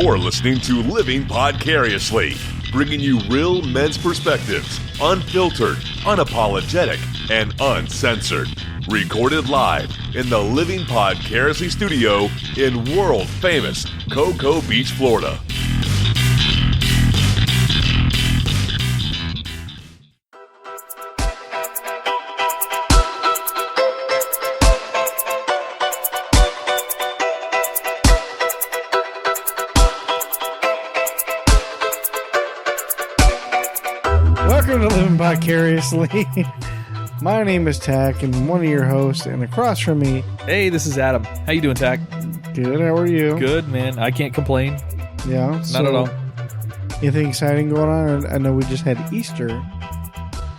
You're listening to Living Podcariously, bringing you real men's perspectives, unfiltered, unapologetic, and uncensored. Recorded live in the Living Podcariously studio in world-famous Cocoa Beach, Florida. Welcome to Living Vicariously. My name is Tach, and I'm one of your hosts, and across from me... Hey, this is Adam. How you doing, Tach? Good, how are you? Good, man. I can't complain. Yeah? Not at all. Anything exciting going on? I know we just had Easter.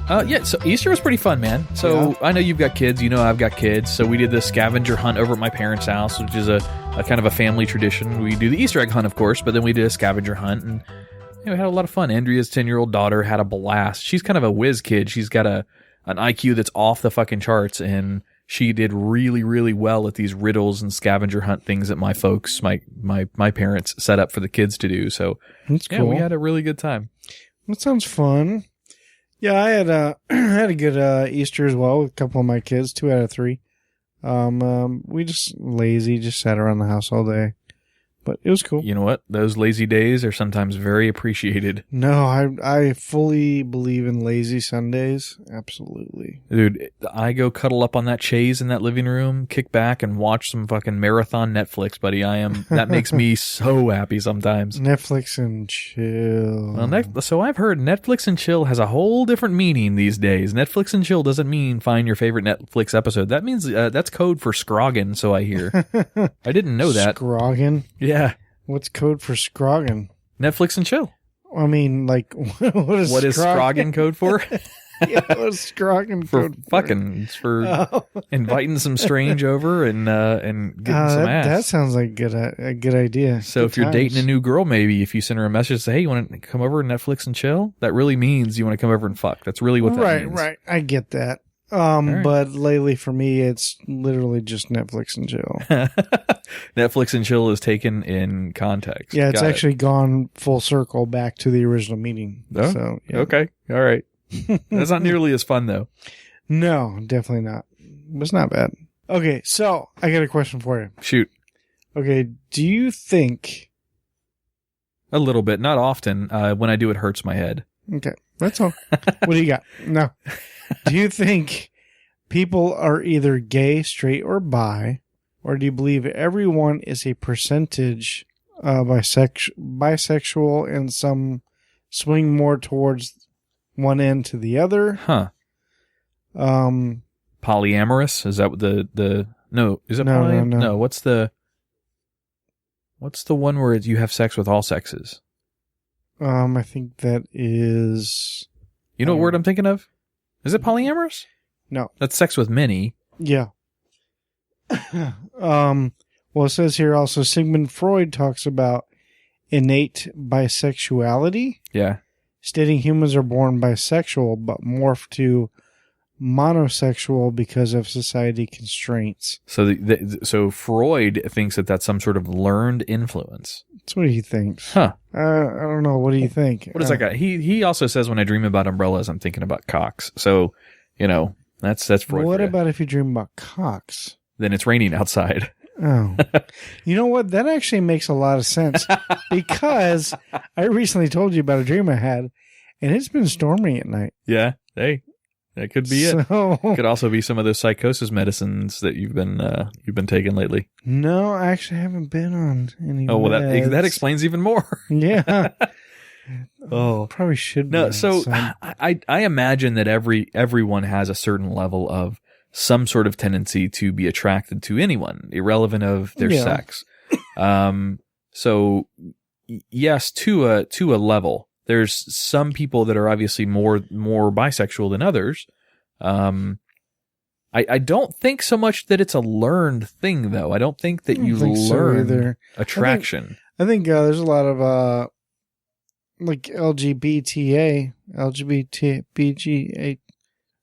Yeah, so Easter was pretty fun, man. So yeah. I know you've got kids. You know I've got kids. So we did the scavenger hunt over at my parents' house, which is a kind of a family tradition. We do the Easter egg hunt, of course, but then we did a scavenger hunt, and we had a lot of fun. Andrea's 10-year-old daughter had a blast. She's kind of a whiz kid. She's got an IQ that's off the fucking charts, and she did really, really well at these riddles and scavenger hunt things that my folks, my parents set up for the kids to do. So that's cool. Yeah, we had a really good time. That sounds fun. Yeah, I had had a good Easter as well with a couple of my kids, 2 out of 3. We just lazy, just sat around the house all day. But it was cool. You know what? Those lazy days are sometimes very appreciated. No, I fully believe in lazy Sundays. Absolutely. Dude, I go cuddle up on that chaise in that living room, kick back and watch some fucking marathon Netflix, buddy. That makes me so happy sometimes. Netflix and chill. Well, so I've heard Netflix and chill has a whole different meaning these days. Netflix and chill doesn't mean find your favorite Netflix episode. That means that's code for scroggin', so I hear. I didn't know that. Scroggin'? Yeah. What's code for scroggin'? Netflix and chill. I mean, like, what is scroggin' code for? Yeah, what is scroggin' code for? Fucking, it's for inviting some strange over and getting some ass. That sounds like a good idea. So if you're dating a new girl, maybe if you send her a message, say, hey, you want to come over and Netflix and chill? That really means you want to come over and fuck. That's really what that means. Right. I get that. Right. But lately for me, it's literally just Netflix and chill. Netflix and chill is taken in context. Yeah, it's actually gone full circle back to the original meaning. Oh, so, yeah. Okay. All right. That's not nearly as fun, though. No, definitely not. It's not bad. Okay, so I got a question for you. Shoot. Okay, do you think... A little bit. Not often. When I do, it hurts my head. Okay, that's all. What do you got? No. Do you think people are either gay, straight, or bi, or do you believe everyone is a percentage bisexual and some swing more towards one end to the other? Huh. Polyamorous? Is that what the no, is it No. No, what's the one where you have sex with all sexes? I think that is... You know what word I'm thinking of? Is it polyamorous? No. That's sex with many. Yeah. Well, it says here also Sigmund Freud talks about innate bisexuality. Yeah. Stating humans are born bisexual but morph to monosexual because of society constraints. So so Freud thinks that that's some sort of learned influence. That's what he thinks. Huh. I don't know. What do you think? What is that guy? He also says when I dream about umbrellas, I'm thinking about cocks. So, that's Freud. What about if you dream about cocks? Then it's raining outside. Oh. You know what? That actually makes a lot of sense because I recently told you about a dream I had, and it's been stormy at night. Yeah. Hey, that could be it. Could also be some of those psychosis medicines that you've been taking lately. No, I actually haven't been on any. Oh, well, that explains even more. Yeah. Oh, probably should be. No, so I imagine that everyone has a certain level of some sort of tendency to be attracted to anyone, irrelevant of their sex. So yes, to a level. There's some people that are obviously more bisexual than others. I don't think so much that it's a learned thing, though. I don't think that you learn attraction. I think there's a lot of like LGBT,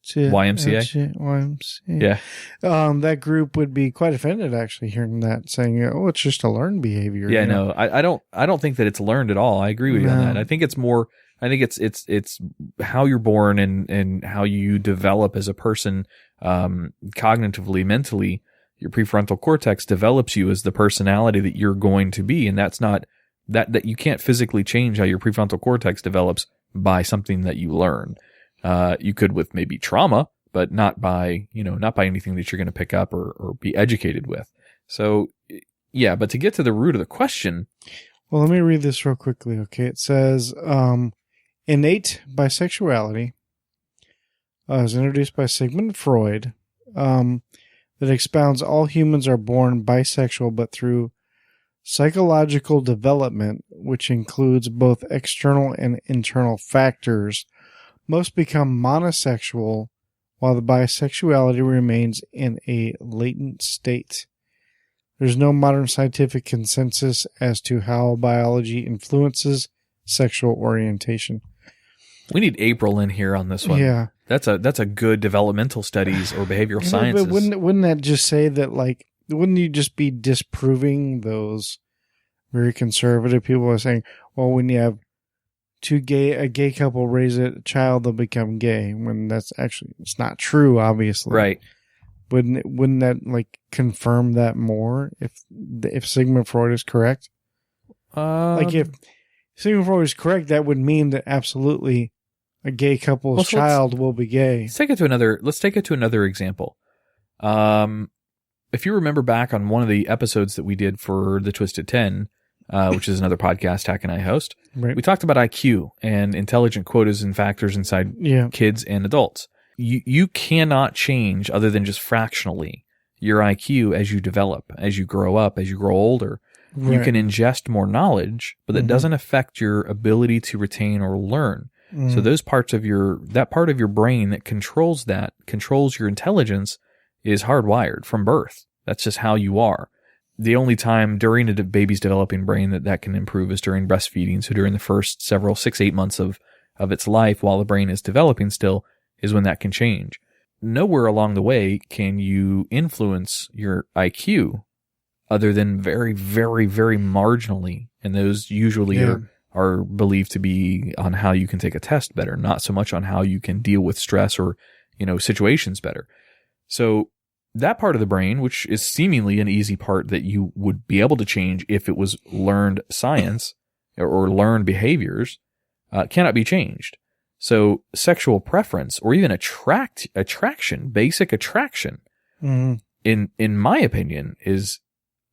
YMCA. YMCA. Yeah. That group would be quite offended actually hearing that, saying, "Oh, it's just a learned behavior." Yeah, no, I don't think that it's learned at all. I agree with you on that. I think it's more. I think it's how you're born and how you develop as a person, cognitively, mentally. Your prefrontal cortex develops you as the personality that you're going to be, and that's not that you can't physically change how your prefrontal cortex develops by something that you learn. You could with maybe trauma, but not by anything that you're going to pick up or be educated with. So, yeah, but to get to the root of the question. Well, let me read this real quickly. Okay. It says, innate bisexuality was introduced by Sigmund Freud, that expounds all humans are born bisexual, but through psychological development, which includes both external and internal factors, most become monosexual, while the bisexuality remains in a latent state. There's no modern scientific consensus as to how biology influences sexual orientation. We need April in here on this one. Yeah. That's a good developmental studies or behavioral sciences. But wouldn't that just say that, like, wouldn't you just be disproving those very conservative people who are saying, well, when you have a gay couple raise a child, they'll become gay, when it's not true, obviously. Right. Wouldn't that like confirm that more if Sigmund Freud is correct? Like if Sigmund Freud is correct, that would mean that absolutely a gay couple's child will be gay. Let's take it to another example. If you remember back on one of the episodes that we did for the Twisted 10, which is another podcast Tach and I host, right. We talked about IQ and intelligent quotas and factors inside kids and adults. You cannot change other than just fractionally your IQ as you develop, as you grow up, as you grow older. Right. You can ingest more knowledge, but that doesn't affect your ability to retain or learn. So those parts of that part of your brain that controls your intelligence is hardwired from birth. That's just how you are. The only time during a baby's developing brain that can improve is during breastfeeding. So during the first 6-8 months of its life while the brain is developing still is when that can change. Nowhere along the way can you influence your IQ other than very, very, very marginally. And those usually are believed to be on how you can take a test better, not so much on how you can deal with stress or, situations better. So that part of the brain, which is seemingly an easy part that you would be able to change if it was learned science or learned behaviors, cannot be changed. So sexual preference or even attraction, basic attraction, in my opinion, is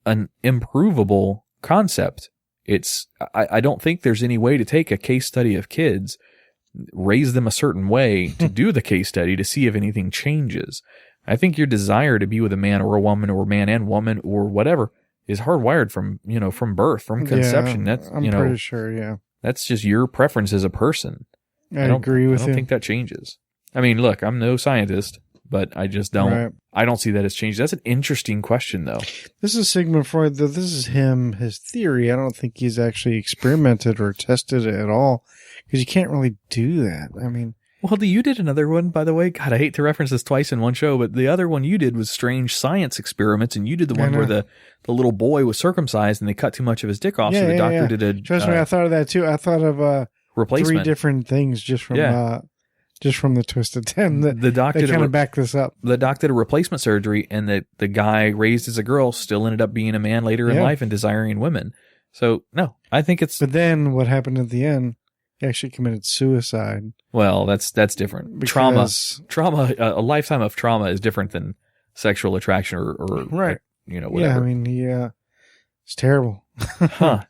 an improvable concept. I don't think there's any way to take a case study of kids, raise them a certain way to do the case study to see if anything changes. I think your desire to be with a man or a woman or man and woman or whatever is hardwired from birth, from conception. Yeah, I'm pretty sure. Yeah. That's just your preference as a person. I agree with you. I don't think that changes. I mean, look, I'm no scientist, but I just don't. Right. I don't see that as changed. That's an interesting question, though. This is Sigmund Freud, though. This is his theory. I don't think he's actually experimented or tested it at all, because you can't really do that. I mean, well, you did another one, by the way. God, I hate to reference this twice in one show, but the other one you did was strange science experiments, and you did the one where the little boy was circumcised and they cut too much of his dick off, so the doctor did a. Trust me, I thought of that too. I thought of replacement. 3 different things just from the Twisted 10. The doctor kind of backed this up. The doc did a replacement surgery, and the guy raised as a girl still ended up being a man later in life and desiring women. So no, I think it's. But then what happened at the end? He actually committed suicide. Well, that's different. Trauma, a lifetime of trauma is different than sexual attraction or right. Whatever. Yeah, I mean, it's terrible. Huh.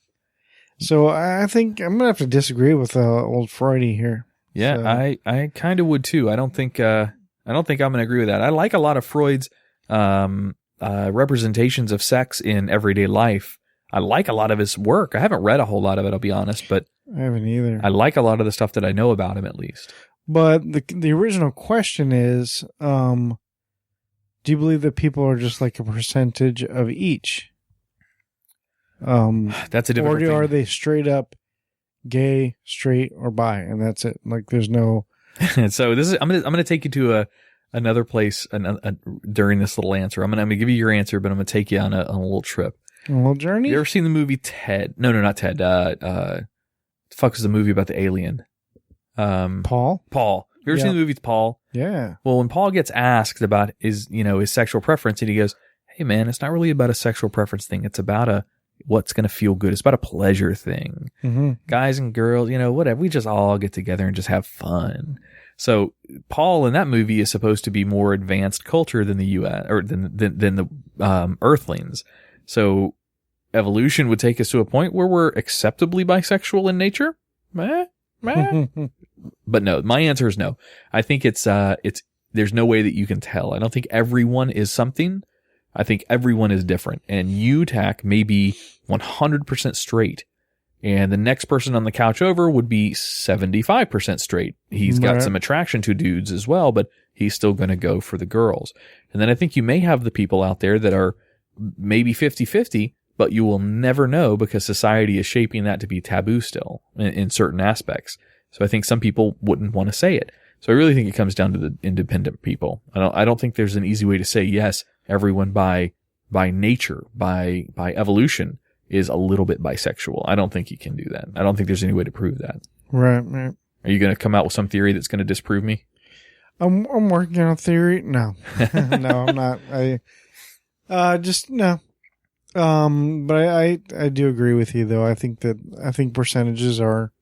So I think I'm gonna have to disagree with old Freudy here. Yeah, so. I kind of would too. I don't think I'm gonna agree with that. I like a lot of Freud's representations of sex in everyday life. I like a lot of his work. I haven't read a whole lot of it, I'll be honest, but I haven't either. I like a lot of the stuff that I know about him, at least. But the original question is, do you believe that people are just like a percentage of each? That's a different thing. Or are they straight up gay, straight, or bi, and that's it? Like, there's no So this is I'm gonna take you to another place during this little answer. I'm gonna give you your answer, but I'm gonna take you on a little trip. A little journey? You ever seen the movie Ted? No, not Ted. The fuck is the movie about the alien? Paul? You ever seen the movie Paul? Yeah. Well, when Paul gets asked about his sexual preference, and he goes, "Hey man, it's not really about a sexual preference thing. It's about what's going to feel good. It's about a pleasure thing. Mm-hmm. Guys and girls, whatever. We just all get together and just have fun." So Paul in that movie is supposed to be more advanced culture than the U.S. or than the Earthlings. So evolution would take us to a point where we're acceptably bisexual in nature. But no, my answer is no. I think it's there's no way that you can tell. I don't think everyone is something. I think everyone is different. And you, Tach, may be 100% straight. And the next person on the couch over would be 75% straight. He's got some attraction to dudes as well, but he's still going to go for the girls. And then I think you may have the people out there that are maybe 50-50, but you will never know because society is shaping that to be taboo still in certain aspects. So I think some people wouldn't want to say it. So I really think it comes down to the independent people. I don't think there's an easy way to say, yes, everyone by nature, by evolution is a little bit bisexual. I don't think you can do that. I don't think there's any way to prove that. Right. Are you going to come out with some theory that's going to disprove me? I'm working on a theory. No, no, I'm not. No. But I do agree with you though. I think percentages are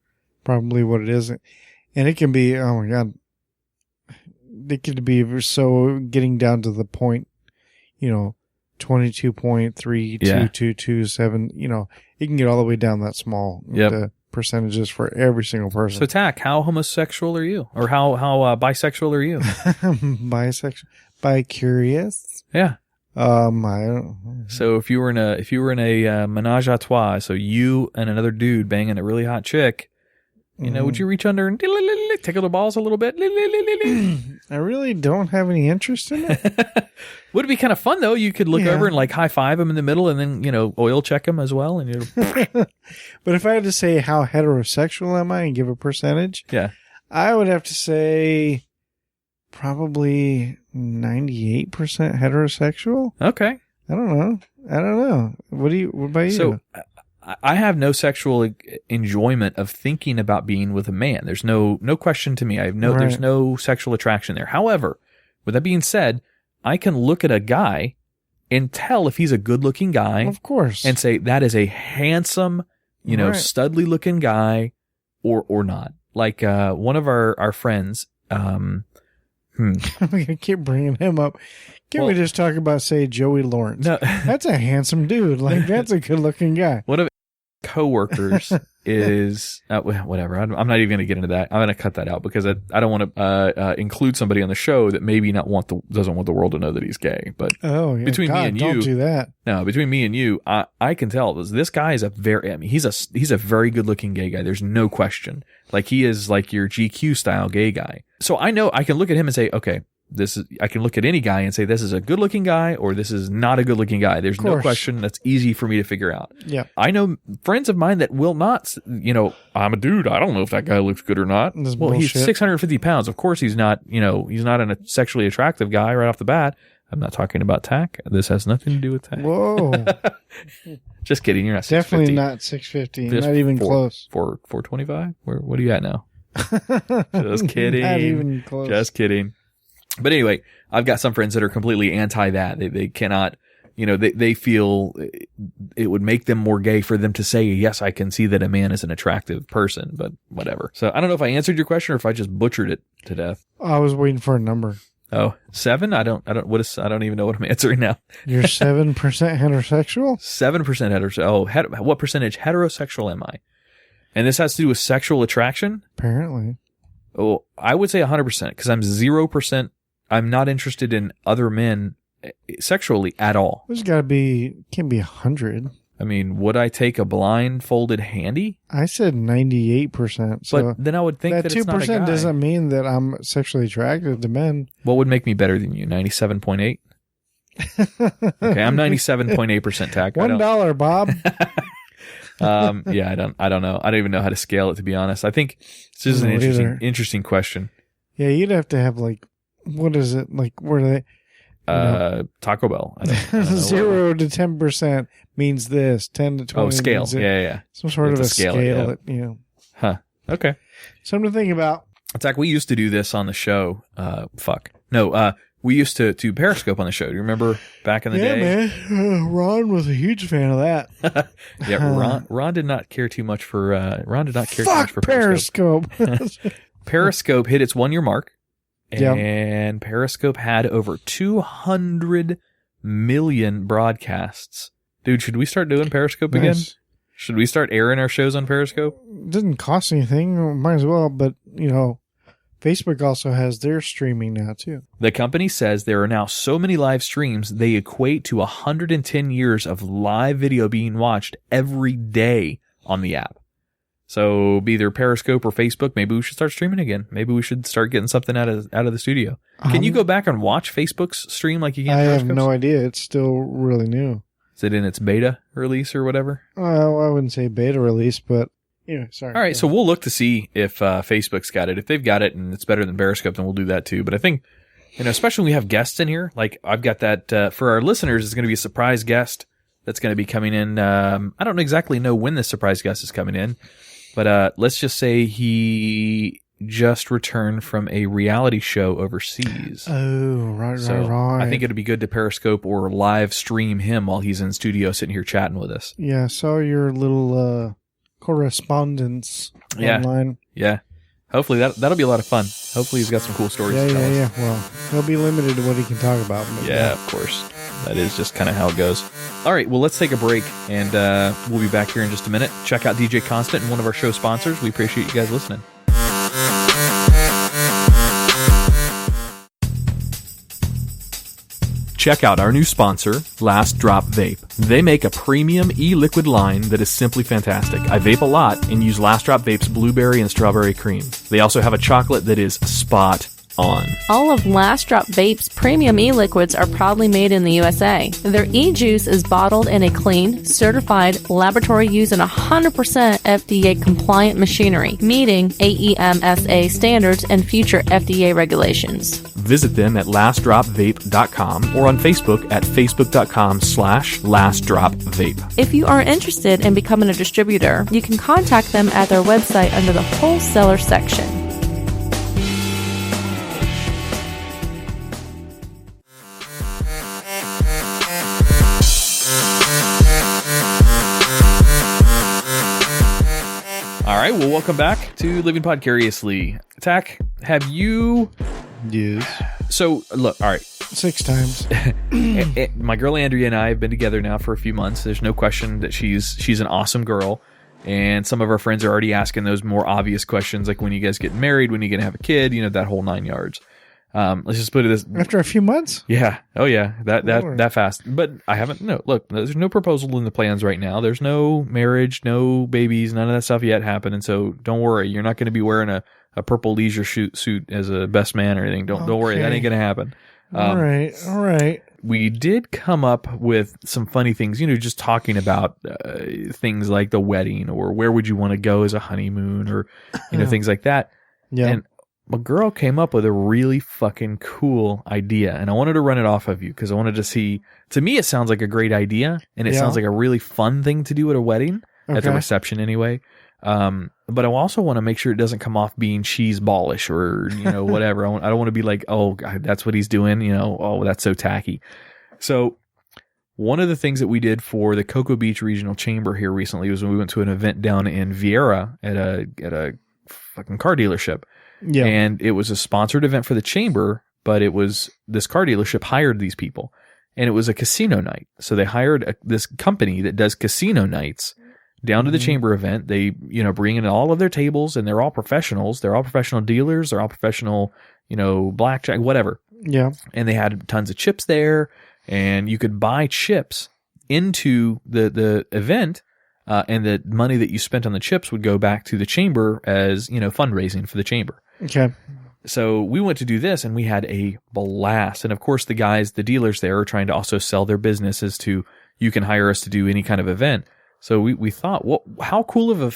probably what it is. And it can be, oh my God, it could be so getting down to the point, 22.32227, it can get all the way down that small. Yep. The percentages for every single person. So Tach, how homosexual are you? Or how bisexual are you? Bisexual. Bi-curious. Yeah. I don't. So if you were in a menage a trois, so you and another dude banging a really hot chick, would you reach under and tickle the balls a little bit? I really don't have any interest in it. Would it be kind of fun though? You could look over and like high five him in the middle, and then oil check him as well. And but if I had to say how heterosexual am I and give a percentage, I would have to say probably 98% heterosexual. Okay. I don't know. What about you? So I have no sexual enjoyment of thinking about being with a man. There's no question to me. There's no sexual attraction there. However, with that being said, I can look at a guy and tell if he's a good looking guy. Of course. And say that is a handsome, studly looking guy or not. Like, one of our friends, I'm going to keep bringing him up. Can we just talk about, say, Joey Lawrence? No. That's a handsome dude. Like, that's a good-looking guy. One of coworkers is whatever. I'm not even going to get into that. I'm going to cut that out because I don't want to include somebody on the show that maybe doesn't want the world to know that he's gay. But between me and you, don't do that. No, between me and you, I can tell this guy is he's a very good-looking gay guy. There's no question. Like he is like your GQ style gay guy. So I know I can look at him and say, okay, I can look at any guy and say this is a good looking guy or this is not a good looking guy. There's no question. That's easy for me to figure out. Yeah. I know friends of mine that will not, I'm a dude. I don't know if that guy looks good or not. He's 650 pounds. Of course he's not, he's not a sexually attractive guy right off the bat. I'm not talking about Tach. This has nothing to do with Tach. Whoa. Just kidding. You're not 650. Definitely not 650. Not even close. 425? What are you at now? Just kidding. Not even close. Just kidding. But anyway, I've got some friends that are completely anti that. They cannot, they feel it would make them more gay for them to say, yes, I can see that a man is an attractive person, but whatever. So I don't know if I answered your question or if I just butchered it to death. I was waiting for a number. Oh, 7? I don't even know what I'm answering now. You're 7% heterosexual? 7% heterosexual. Oh, what percentage heterosexual am I? And this has to do with sexual attraction? Apparently. Oh, I would say 100% because I'm 0%. I'm not interested in other men sexually at all. There's can't be 100. I mean, would I take a blindfolded handy? I said 98%. So but then I would think that it's not a guy. 2% doesn't mean that I'm sexually attracted to men. What would make me better than you? 97.8? Okay, I'm 97.8% Tach. $1, Bob. Yeah, I don't know. I don't even know how to scale it, to be honest. I think this is an interesting question. Yeah, you'd have to have like, what is it? Like, where are they? Taco Bell. I don't know 0 to 10% means this. 10 to 20. Oh, scale. Means Yeah. some sort of a scale, scale. yeah. Huh. Okay. Something to think about. It's like we used to do this on the show. We used to Periscope on the show. Do you remember back in the day? Yeah, man. Ron was a huge fan of that. Yeah, Ron did not care too much for Periscope. Periscope hit its 1-year mark, Yeah. and Periscope had over 200 million broadcasts. Dude, should we start doing Periscope again? Nice. Should we start airing our shows on Periscope? Doesn't cost anything. Might as well. But, Facebook also has their streaming now, too. The company says there are now so many live streams, they equate to 110 years of live video being watched every day on the app. So be either Periscope or Facebook, maybe we should start streaming again. Maybe we should start getting something out of the studio. Can you go back and watch Facebook's stream like you can I Periscope's? have no idea. It's still really new. Is it in its beta release or whatever? Well, I wouldn't say beta release, but anyway, sorry. All right, so we'll look to see if Facebook's got it. If they've got it and it's better than Periscope, then we'll do that too. But I think, especially when we have guests in here, like I've got that for our listeners, it's going to be a surprise guest that's going to be coming in. I don't exactly know when this surprise guest is coming in, but let's just say he just returned from a reality show overseas. Oh, right. I think it'd be good to Periscope or live stream him while he's in studio sitting here chatting with us. Yeah, I saw your little correspondence online. Yeah. Hopefully that'll be a lot of fun. Hopefully he's got some cool stories to tell us. Yeah. Well, he'll be limited to what he can talk about. Yeah, of course. That is just kind of how it goes. All right, well, let's take a break, and we'll be back here in just a minute. Check out DJ Constant and one of our show sponsors. We appreciate you guys listening. Check out our new sponsor, Last Drop Vape. They make a premium e-liquid line that is simply fantastic. I vape a lot and use Last Drop Vape's blueberry and strawberry cream. They also have a chocolate that is spot on. All of Last Drop Vape's premium e-liquids are proudly made in the USA. Their e-juice is bottled in a clean, certified, laboratory using 100% FDA compliant machinery, meeting AEMSA standards and future FDA regulations. Visit them at lastdropvape.com or on Facebook at facebook.com/lastdropvape. If you are interested in becoming a distributor, you can contact them at their website under the wholesaler section. All right, well, welcome back to Living Podcariously. Tach, have you... Yes. So, look, all right. 6 times. My girl Andrea and I have been together now for a few months. There's no question that she's an awesome girl. And some of our friends are already asking those more obvious questions, like when you guys get married, when you going to have a kid, that whole 9 yards. Let's just put it as... After a few months? Yeah. Oh, yeah. That fast. But I haven't... No, look, there's no proposal in the plans right now. There's no marriage, no babies, none of that stuff yet happened. And so don't worry. You're not going to be wearing a purple leisure suit as a best man or anything. Don't worry. That ain't going to happen. All right. We did come up with some funny things, just talking about things like the wedding or where would you want to go as a honeymoon or, things like that. Yeah. And a girl came up with a really fucking cool idea, and I wanted to run it off of you because I wanted to see. To me, it sounds like a great idea, and it sounds like a really fun thing to do at a wedding, at the reception anyway. But I also want to make sure it doesn't come off being cheese-ballish or whatever. I don't want to be like, oh, God, that's what he's doing. Oh, that's so tacky. So one of the things that we did for the Cocoa Beach Regional Chamber here recently was when we went to an event down in Vieira at a fucking car dealership. Yeah. And it was a sponsored event for the chamber, but it was this car dealership hired these people, and it was a casino night. So they hired this company that does casino nights down to the chamber event. They, bring in all of their tables, and they're all professionals. They're all professional dealers. They're all professional, blackjack, whatever. Yeah. And they had tons of chips there, and you could buy chips into the event. And the money that you spent on the chips would go back to the chamber as, fundraising for the chamber. Okay. So we went to do this, and we had a blast. And of course, the dealers there are trying to also sell their business as to, you can hire us to do any kind of event. So we thought, how cool of a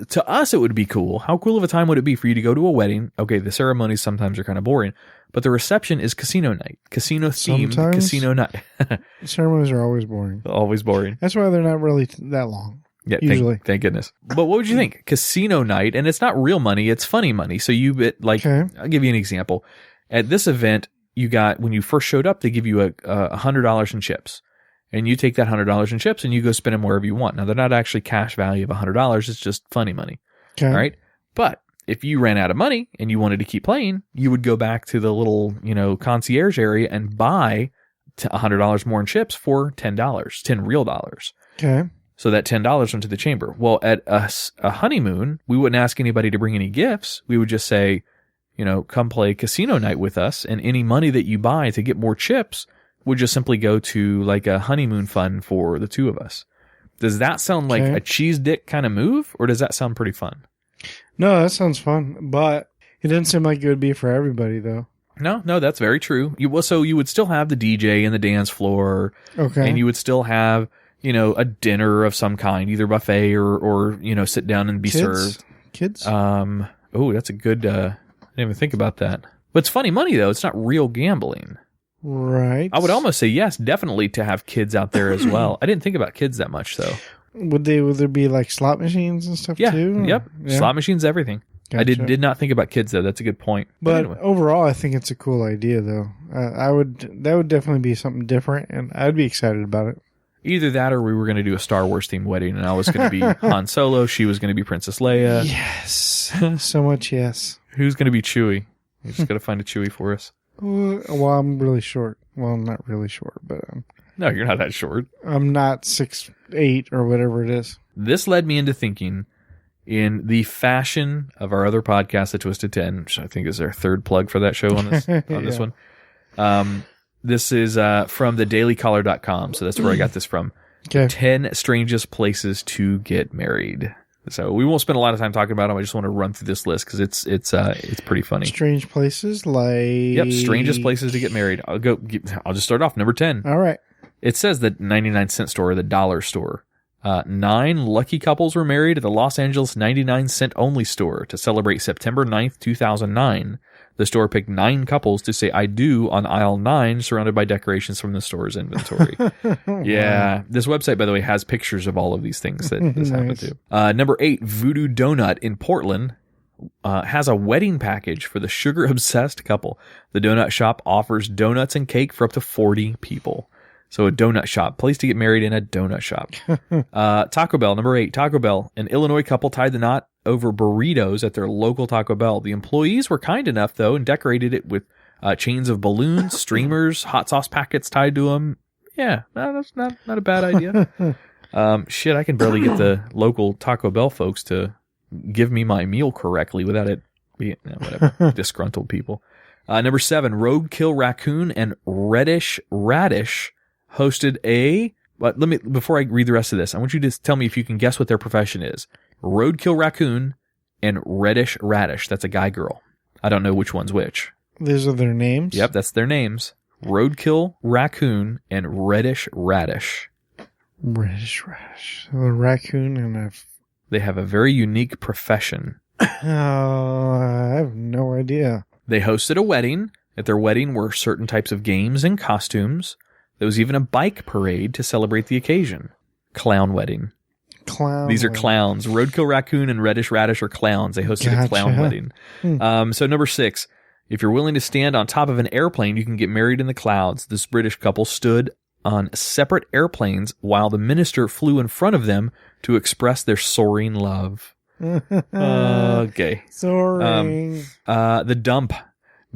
to us, it would be cool. How cool of a time would it be for you to go to a wedding? Okay, the ceremonies sometimes are kind of boring, but the reception is casino night, casino themed, Sometimes. casino night. Ceremonies are always boring. Always boring. That's why they're not really that long. Yeah, Usually. thank goodness. But what would you think? Casino night, and it's not real money; it's funny money. So Okay. I'll give you an example. At this event, you got when you first showed up, they give you $100 in chips. And you take that $100 in chips and you go spend them wherever you want. Now, they're not actually cash value of $100. It's just funny money. Okay. All right. But if you ran out of money and you wanted to keep playing, you would go back to the little, concierge area and buy $100 more in chips for $10, 10 real dollars. Okay. So that $10 went to the chamber. Well, at a honeymoon, we wouldn't ask anybody to bring any gifts. We would just say, come play casino night with us. And any money that you buy to get more chips would just simply go to like a honeymoon fund for the two of us. Does that sound like a cheese dick kind of move, or does that sound pretty fun? No, that sounds fun, but it didn't seem like it would be for everybody, though. No, that's very true. So you would still have the DJ and the dance floor, Okay. and you would still have a dinner of some kind, either buffet or sit down and be served. Kids? Oh, that's a good. I didn't even think about that. But it's funny money though. It's not real gambling. Right. I would almost say yes, definitely to have kids out there as well. I didn't think about kids that much though. Would there be like slot machines and stuff too? Yep. Yeah. Slot machines, everything. Gotcha. I did not think about kids though. That's a good point. But anyway. overall, I think it's a cool idea though. That would definitely be something different, and I'd be excited about it. Either that or we were going to do a Star Wars themed wedding and I was going to be Han Solo. She was going to be Princess Leia. Yes. So much yes. Who's going to be Chewie? You just got to find a Chewie for us. Well, I'm really short. Well, not really short, but No, you're not that short. I'm not 6'8" or whatever it is. This led me into thinking in the fashion of our other podcast, The Twisted 10, which I think is our third plug for that show on this this one. This is from thedailycaller.com, so that's where I got this from. Okay. 10 strangest places to get married. So we won't spend a lot of time talking about them. I just want to run through this list because it's pretty funny. Strange places like... Yep, strangest places to get married. I'll just start off. Number 10. All right. It says the 99-cent store, the dollar store. 9 lucky couples were married at the Los Angeles 99-cent only store to celebrate September 9th, 2009. The store picked 9 couples to say I do on aisle 9, surrounded by decorations from the store's inventory. Yeah. This website, by the way, has pictures of all of these things that this happened to. Number 8, Voodoo Donut in Portland has a wedding package for the sugar-obsessed couple. The donut shop offers donuts and cake for up to 40 people. So a donut shop, place to get married in a donut shop. Taco Bell, number 8, Taco Bell. An Illinois couple tied the knot over burritos at their local Taco Bell. The employees were kind enough, though, and decorated it with chains of balloons, streamers, hot sauce packets tied to them. Yeah, no, that's not a bad idea. I can barely get the local Taco Bell folks to give me my meal correctly without it being, whatever, disgruntled people. Number 7, Roadkill Raccoon and Reddish Radish hosted but before I read the rest of this, I want you to tell me if you can guess what their profession is. Roadkill Raccoon and Reddish Radish. That's a guy girl. I don't know which one's which. These are their names? Yep, that's their names. Roadkill Raccoon and Reddish Radish. Reddish Radish. A raccoon and a... They have a very unique profession. I have no idea. They hosted a wedding. At their wedding were certain types of games and costumes. There was even a bike parade to celebrate the occasion. Clown wedding. These are clowns. Roadkill Raccoon and Reddish Radish are clowns. They hosted a clown wedding. So number 6, if you're willing to stand on top of an airplane, you can get married in the clouds. This British couple stood on separate airplanes while the minister flew in front of them to express their soaring love. Okay. Soaring. The dump.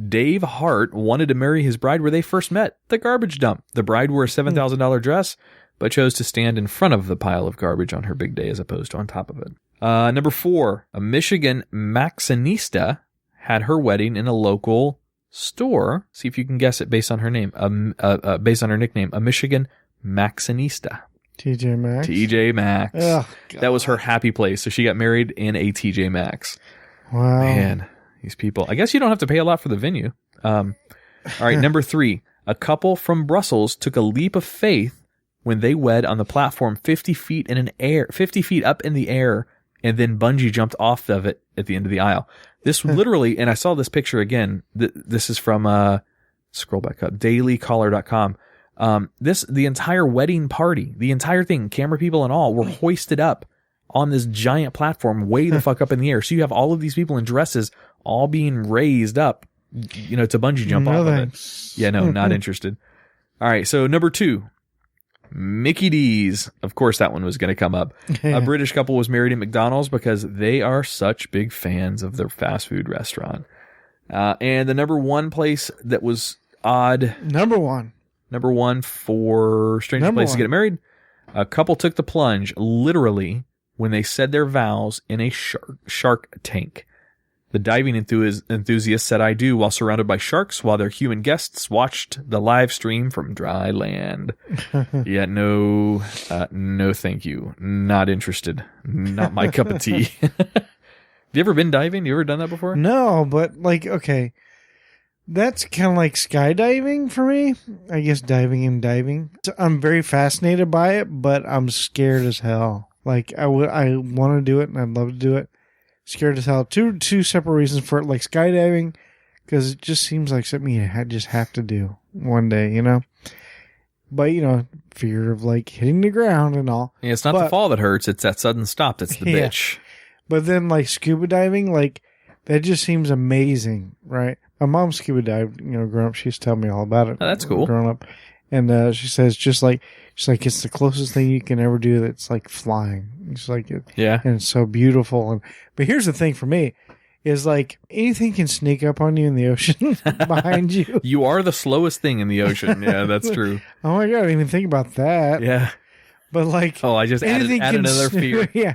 Dave Hart wanted to marry his bride where they first met, the garbage dump. The bride wore a $7,000 dress, but chose to stand in front of the pile of garbage on her big day as opposed to on top of it. Number 4, a Michigan Maxinista had her wedding in a local store. See if you can guess it based on her name. Based on her nickname, a Michigan Maxinista. TJ Maxx. TJ Maxx. Oh, that was her happy place. So she got married in a TJ Maxx. Wow. Man, these people. I guess you don't have to pay a lot for the venue. All right, number 3. A couple from Brussels took a leap of faith when they wed on the platform 50 feet up in the air and then bungee jumped off of it at the end of the aisle. This literally, and I saw this picture again. This is from, scroll back up, dailycaller.com. The entire wedding party, the entire thing, camera people and all, were hoisted up on this giant platform way the fuck up in the air. So you have all of these people in dresses all being raised up, to bungee jump off of it. Yeah, no, not interested. All right, so number 2, Mickey D's. Of course, that one was going to come up. A British couple was married at McDonald's because they are such big fans of their fast food restaurant. And the number 1 place that was odd. Number one for strangest place to get married. A couple took the plunge, literally, when they said their vows in a shark tank. The diving enthusiast said I do while surrounded by sharks while their human guests watched the live stream from dry land. Yeah, no, thank you. Not interested. Not my cup of tea. Have you ever been diving? You ever done that before? No, but okay. That's kind of like skydiving for me. I guess diving. So I'm very fascinated by it, but I'm scared as hell. I want to do it, and I'd love to do it. Scared as hell. Two separate reasons for it. Like skydiving, because it just seems like something you just have to do one day, But, fear of hitting the ground and all. Yeah, it's not the fall that hurts. It's that sudden stop that's the bitch. But then scuba diving, that just seems amazing, right? My mom scuba dived, growing up. She used to tell me all about it. Oh, that's cool. Growing up. And she says it's the closest thing you can ever do that's flying. It's yeah. And it's so beautiful. But here's the thing for me is anything can sneak up on you in the ocean behind you. You are the slowest thing in the ocean. Yeah, that's true. Oh my God, I didn't even think about that. Yeah. But I just added another fear. Yeah.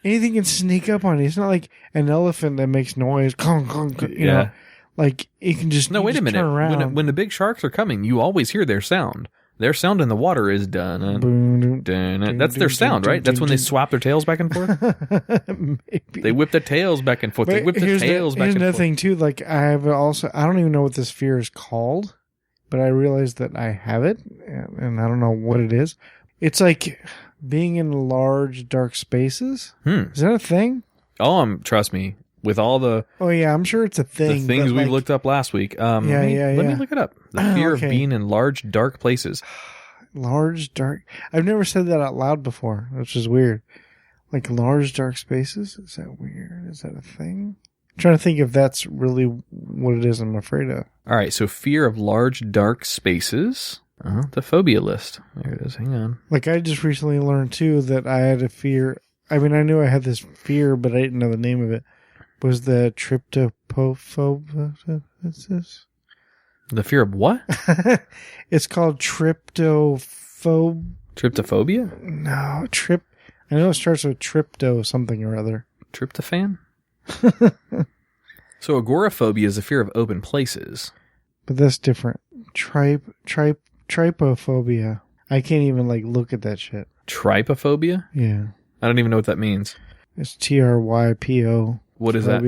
Anything can sneak up on you. It's not like an elephant that makes noise. You know. It can just wait a minute. Turn around. When the big sharks are coming, you always hear their sound. Their sound in the water is dun. That's their sound, right? That's when they swap their tails back and forth. Maybe. They whip their tails back and forth. They whip their tails back and forth. Here's another thing too. I don't even know what this fear is called, but I realized that I have it, and I don't know what it is. It's being in large dark spaces. Is that a thing? Oh, trust me. With all the I'm sure it's a thing. The things we looked up last week. Let me look it up. The fear of being in large dark places. Large dark. I've never said that out loud before, which is weird. Large dark spaces. Is that weird? Is that a thing? I'm trying to think if that's really what it is. I'm afraid of. All right. So fear of large dark spaces. The phobia list. There it is. Hang on. I just recently learned too that I had a fear. I mean, I knew I had this fear, but I didn't know the name of it. Was the tryptophobia? What's this? The fear of what? It's called tryptophobia. Tryptophobia? No, I know it starts with trypto something or other. Tryptophan? So agoraphobia is a fear of open places. But that's different. Trypophobia. I can't even look at that shit. Trypophobia? Yeah. I don't even know what that means. It's TRYPO. What is that?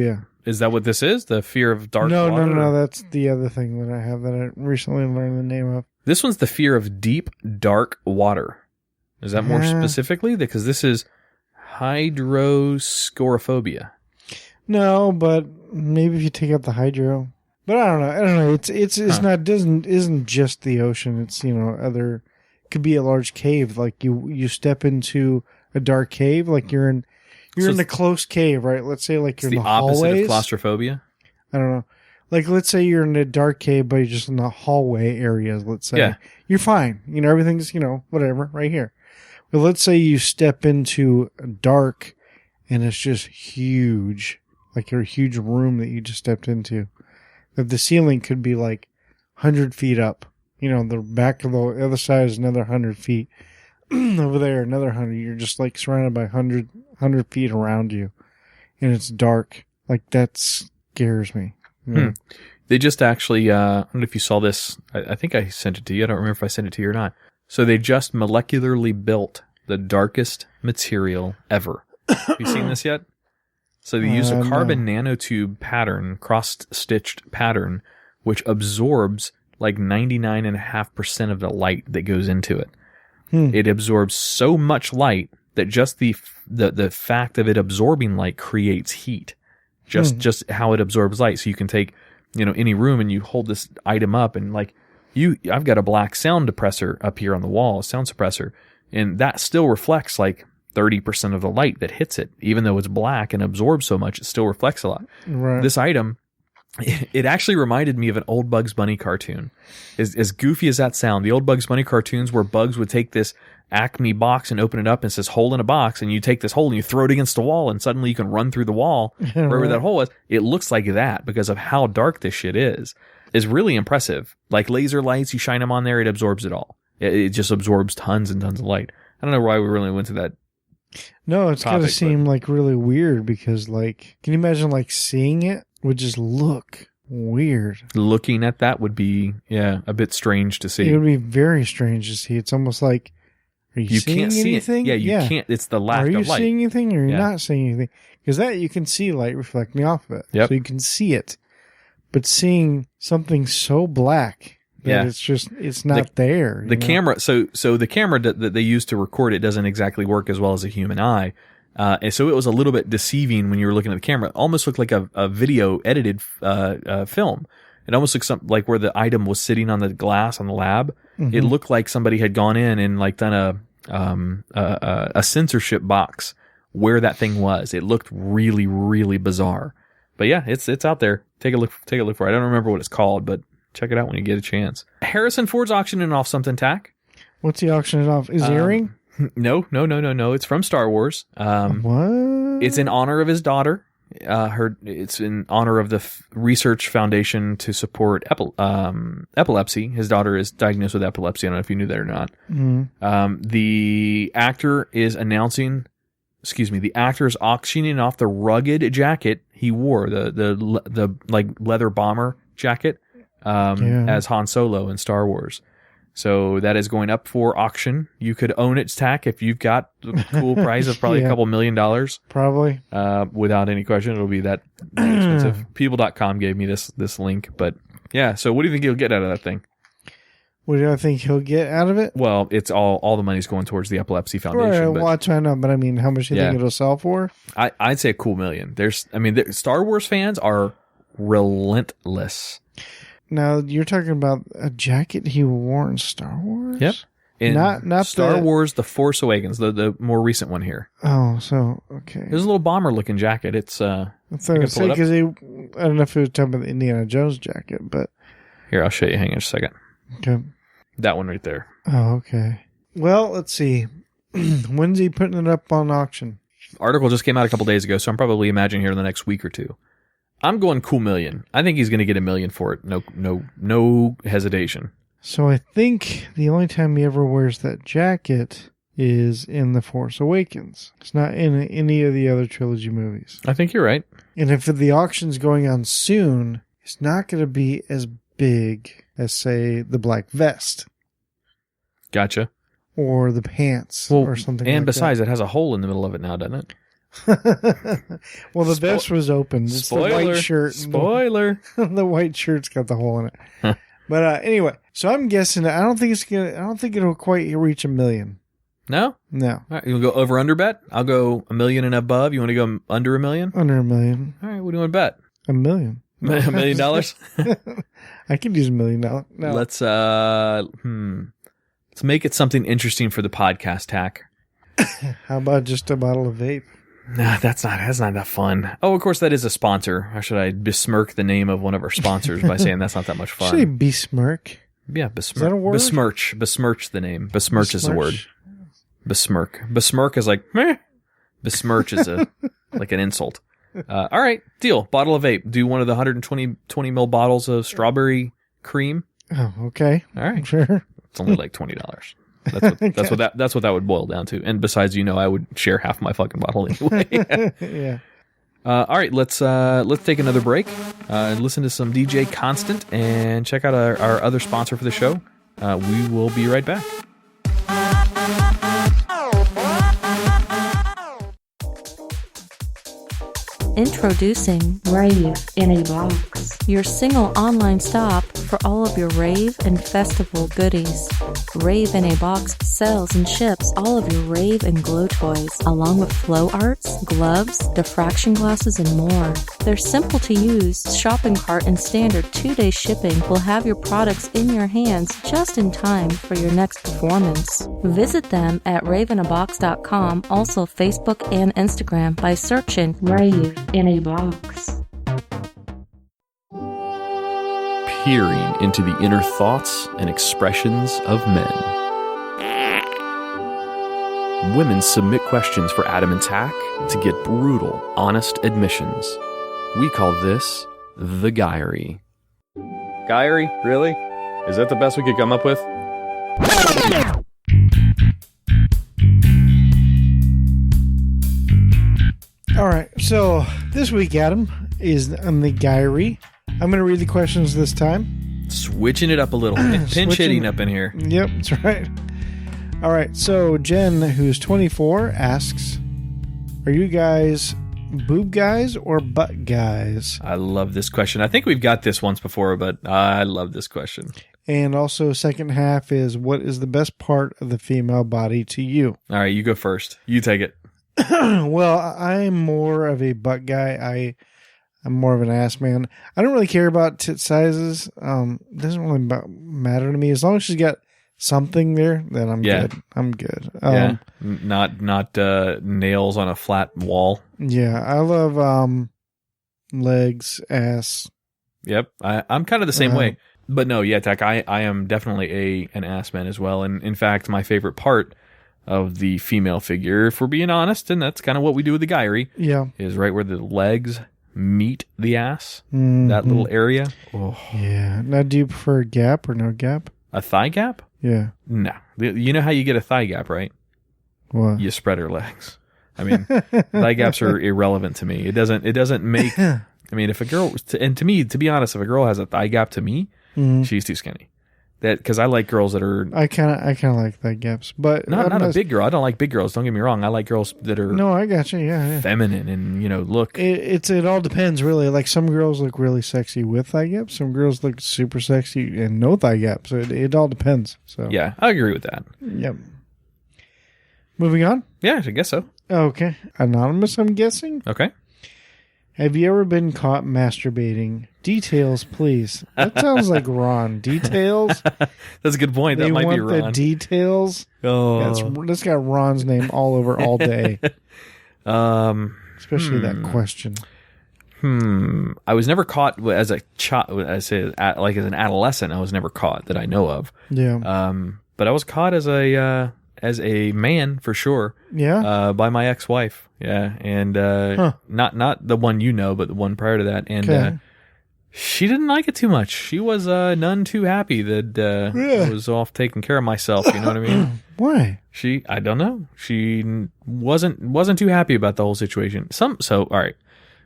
Is that what this is? The fear of dark water? No. That's the other thing that I have that I recently learned the name of. This one's the fear of deep, dark water. Is that more specifically? Because this is hydroscorophobia. No, but maybe if you take out the hydro. But I don't know. It's not isn't just the ocean. It's other. Could be a large cave. You step into a dark cave. You're in a close cave, right? Let's say you're in the hallways. The opposite of claustrophobia? I don't know. Let's say you're in a dark cave, but you're just in the hallway areas, let's say. Yeah. You're fine. Everything's, whatever, right here. But let's say you step into dark and it's just huge. A huge room that you just stepped into. That the ceiling could be 100 feet up. The back of the other side is another 100 feet. Over there, another 100. You're just surrounded by 100 feet around you. And it's dark. That scares me. They just actually, I don't know if you saw this. I think I sent it to you. I don't remember if I sent it to you or not. So they just molecularly built the darkest material ever. Have you seen this yet? So they use a carbon nanotube pattern, cross-stitched pattern, which absorbs 99.5% of the light that goes into it. It absorbs so much light that just the fact of it absorbing light creates heat. Just how it absorbs light. So you can take, any room and you hold this item up and like I've got a black sound depressor up here on the wall, a sound suppressor, and that still reflects like 30% of the light that hits it. Even though it's black and absorbs so much, it still reflects a lot. Right. This item, it actually reminded me of an old Bugs Bunny cartoon. As goofy as that sound, the old Bugs Bunny cartoons where Bugs would take this Acme box and open it up and it says hole in a box, and you take this hole and you throw it against the wall and suddenly you can run through the wall wherever that hole was. It looks like that because of how dark this shit is. It's really impressive. Like laser lights, you shine them on there, it absorbs it all. It just absorbs tons and tons of light. I don't know why we really went to that. No, it's got to seem like really weird because like, can you imagine like seeing it would just look weird. Looking at that would be, a bit strange to see. It would be very strange to see. It's almost like, are you seeing can't see anything? it. Yeah, you can't. It's the lack of light. Are you seeing anything or you're not seeing anything? Because that you can see light reflecting off of it. Yep. So you can see it. But seeing something so black that it's not there. The camera, so the camera that they use to record it doesn't exactly work as well as a human eye. And so it was a little bit deceiving when you were looking at the camera. It almost looked like a video edited film. It almost looked like where the item was sitting on the glass on the lab. Mm-hmm. It looked like somebody had gone in and like done a censorship box where that thing was. It looked really, really bizarre. But yeah, it's out there. Take a look for it. I don't remember what it's called, but check it out when you get a chance. Harrison Ford's auctioning off something, Tach. What's he auctioning off? His earring? No. It's from Star Wars. What? It's in honor of his daughter. It's in honor of the research foundation to support epilepsy. His daughter is diagnosed with epilepsy. I don't know if you knew that or not. Mm-hmm. The actor is auctioning off the rugged jacket he wore, the like leather bomber jacket, as Han Solo in Star Wars. So that is going up for auction. You could own it, Tach, if you've got the cool price of probably a couple $1 million. Probably. Without any question, it'll be that expensive. People.com gave me this link. But yeah, so what do you think he'll get out of that thing? What do I think he'll get out of it? Well, it's all the money's going towards the Epilepsy Foundation. Right, well, I know, but I mean, how much do you think it'll sell for? I'd say a cool $1 million. Star Wars fans are relentless. Now, you're talking about a jacket he wore in Star Wars? Yep. In not Star Wars The Force Awakens, the more recent one here. Oh, so, okay. There's a little bomber-looking jacket. It's, I because I don't know if it was talking about the Indiana Jones jacket, but... Here, I'll show you. Hang on just a second. Okay. That one right there. Oh, okay. Well, let's see. When's he putting it up on auction? Article just came out a couple days ago, so I'm probably imagining here in the next week or two. I'm going cool $1 million. I think he's going to get $1 million for it. No hesitation. So I think the only time he ever wears that jacket is in The Force Awakens. It's not in any of the other trilogy movies. I think you're right. And if the auction's going on soon, it's not going to be as big as, say, the black vest. Gotcha. Or the pants or something like that. And besides, it has a hole in the middle of it now, doesn't it? Well, the vest was open. It's the white shirt. Spoiler. The white shirt's got the hole in it. But anyway, so I'm guessing I don't think it'll quite reach $1 million. No? No. All right, you want to go over under bet? I'll go $1 million and above. You want to go under $1 million? Under $1 million. All right, what do you want to bet? $1 million. $1 million? I could use $1 million. No. Let's make it something interesting for the podcast, Tach. How about just a bottle of vape? Nah, that's not that fun. Oh, of course, that is a sponsor. Or should I besmirk the name of one of our sponsors by saying that's not that much fun? Should I besmirk? Yeah, besmirk. Is that a word? Besmirch. Besmirch the name. Besmirch is the word. Besmirk. Besmirk is like, meh. Besmirch is like an insult. All right, deal. Bottle of vape. Do one of the 120 ml bottles of strawberry cream. Oh, okay. All right. Sure. It's only like $20. That's what that would boil down to. And besides, I would share half my fucking bottle anyway. Yeah. All right, let's take another break and listen to some DJ Constant and check out our other sponsor for the show. We will be right back. Introducing Radio in a Box, your single online stop for all of your rave and festival goodies. Rave in a Box sells and ships all of your rave and glow toys, along with flow arts, gloves, diffraction glasses, and more. Their simple-to-use shopping cart and standard 2-day shipping will have your products in your hands just in time for your next performance. Visit them at raveinabox.com, also Facebook and Instagram by searching Rave in a Box. Peering into the inner thoughts and expressions of men. Women submit questions for Adam and Tach to get brutal, honest admissions. We call this the Guy-a-ry. Guy-a-ry? Really? Is that the best we could come up with? All right, so this week, Adam, is on the Guy-a-ry. I'm going to read the questions this time. Switching it up a little. Pinch hitting up in here. Yep, that's right. All right, so Jen, who's 24, asks, are you guys boob guys or butt guys? I love this question. I think we've got this once before, but I love this question. And also, second half is, what is the best part of the female body to you? All right, you go first. You take it. Well, I'm more of a butt guy. I'm more of an ass man. I don't really care about tit sizes. It doesn't really matter to me. As long as she's got something there, then I'm good. I'm good. Not nails on a flat wall. Yeah, I love legs, ass. Yep, I'm kind of the same way. But no, yeah, Tach, I am definitely an ass man as well. And in fact, my favorite part of the female figure, if we're being honest, and that's kind of what we do with the Guy-a-ry, is right where the legs meet the ass, that little area. Oh. Yeah. Now, do you prefer a gap or no gap? A thigh gap? Yeah. No. You know how you get a thigh gap, right? What? You spread her legs. I mean, thigh gaps are irrelevant to me. It doesn't make. I mean, if a girl, and to me, to be honest, if a girl has a thigh gap, to me, she's too skinny. That because I like girls that are. I kind of like thigh gaps, but not a big girl. I don't like big girls. Don't get me wrong. I like girls that are. No, I got you. Yeah. Feminine and look. It all depends really. Like some girls look really sexy with thigh gaps. Some girls look super sexy and no thigh gaps. So it all depends. So yeah, I agree with that. Yep. Moving on. Yeah, I guess so. Okay. Anonymous, I'm guessing. Okay. Have you ever been caught masturbating? Details, please. That sounds like Ron. Details? That's a good point. That might be Ron. The details? Oh. That's got Ron's name all over all day. Especially that question. I was never caught as a child. I say like as an adolescent. I was never caught that I know of. Yeah. But I was caught as a man for sure. Yeah. By my ex-wife. Yeah, and not the one you know, but the one prior to that. And she didn't like it too much. She was none too happy that I was off taking care of myself. You know what I mean? Why? I don't know. She wasn't too happy about the whole situation. So all right.